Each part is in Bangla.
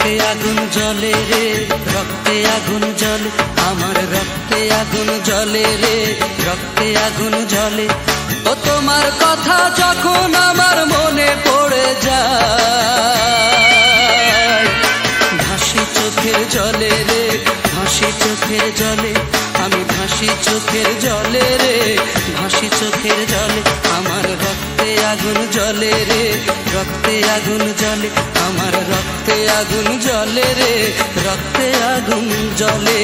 রক্তে আগুন জ্বলে রে, রক্তে আগুন জ্বলে, আমার রক্তে আগুন জ্বলে রে, রক্তে আগুন জ্বলে। ও তোমার কথা যখন আমার মনে পড়ে যায়, ভাসি চোখের জলে রে, ভাসি চোখের জলে, আমি ভাসি চোখের জলে রে, ভাসি চোখের জলে। আমার রক্তে আগুন জ্বলে রে, রক্তে আগুন জ্বলে, আমার রক্তে আগুন জ্বলে রে, রক্তে আগুন জ্বলে।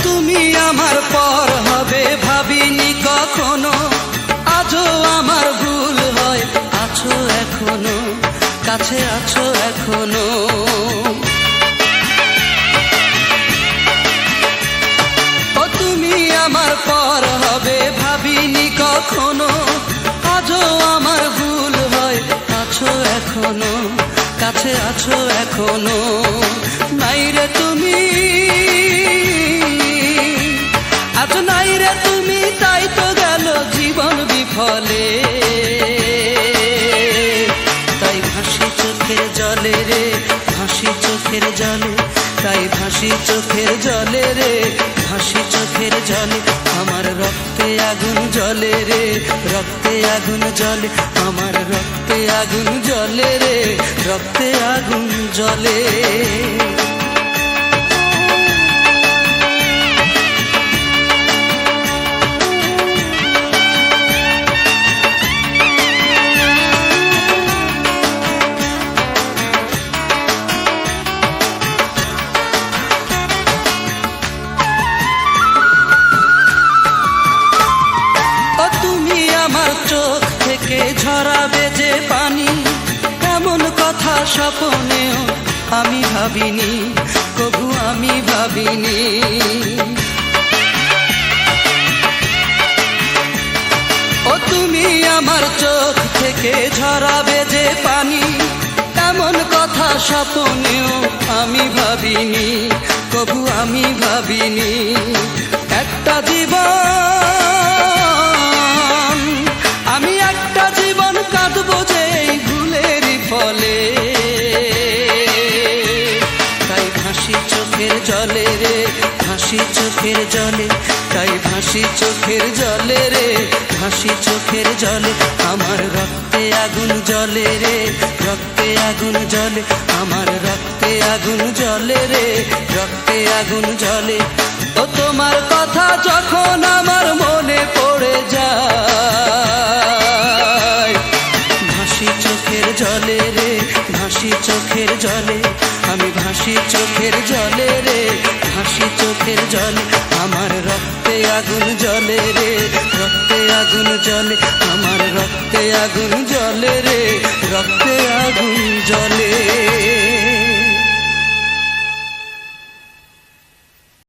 তুমি আমার পর হবে ভাবিনি কখনো, আজও আমার ভুল হয়, আছো এখনো, কাছে আছো এখনো। ও তুমি আমার পর হবে ভাবিনি কখনো, আজও আমার ভুল হয়, আছো এখনো, কাছে আছো এখনো। নাই রে তুমি, আজ নাই রে তুমি, তাই তো গেল জীবন বিফলে। তাই ভাসি চোখের জলে রে, ভাসি চোখের জলে, তাই ভাসি চোখের জলে রে, ভাসি চোখের জলে। আমার রক্তে আগুন জ্বলে রে, রক্তে আগুন জ্বলে, আমার রক্তে আগুন জ্বলে রে, রক্তে আগুন জ্বলে। চোখ থেকে ঝরাবে যে পানি, এমন কথা স্বপ্নেও আমি ভাবিনি, কভু আমি ভাবিনি। ও তুমি আমার চোখ থেকে ঝরাবে যে পানি, এমন কথা স্বপ্নেও আমি ভাবিনি, কভু আমি ভাবিনি। একটা জীবন, আমি একটা জীবন কাঁদবো যে এই ভুলের ফলে। তাই ভাসি চোখের জলে রে, ভাসি চোখের জলে, তাই ভাসি চোখের জলে রে, ভাসি চোখের জলে। আমার রক্তে আগুন জ্বলে রে, রক্তে আগুন জ্বলে, আমার রক্তে আগুন জ্বলে রে, রক্তে আগুন জ্বলে। ও তোমার কথা যখন আমার মনে পড়ে যায়, ভাসি চোখের জলে রে, ভাসি চোখের জলে, আমি ভাসি চোখের জলে রে, ভাসি চোখের জলে। আমার রক্তে আগুন জ্বলে রে, রক্তে আগুন জ্বলে, আমার রক্তে আগুন জ্বলে রে, রক্তে আগুন জ্বলে।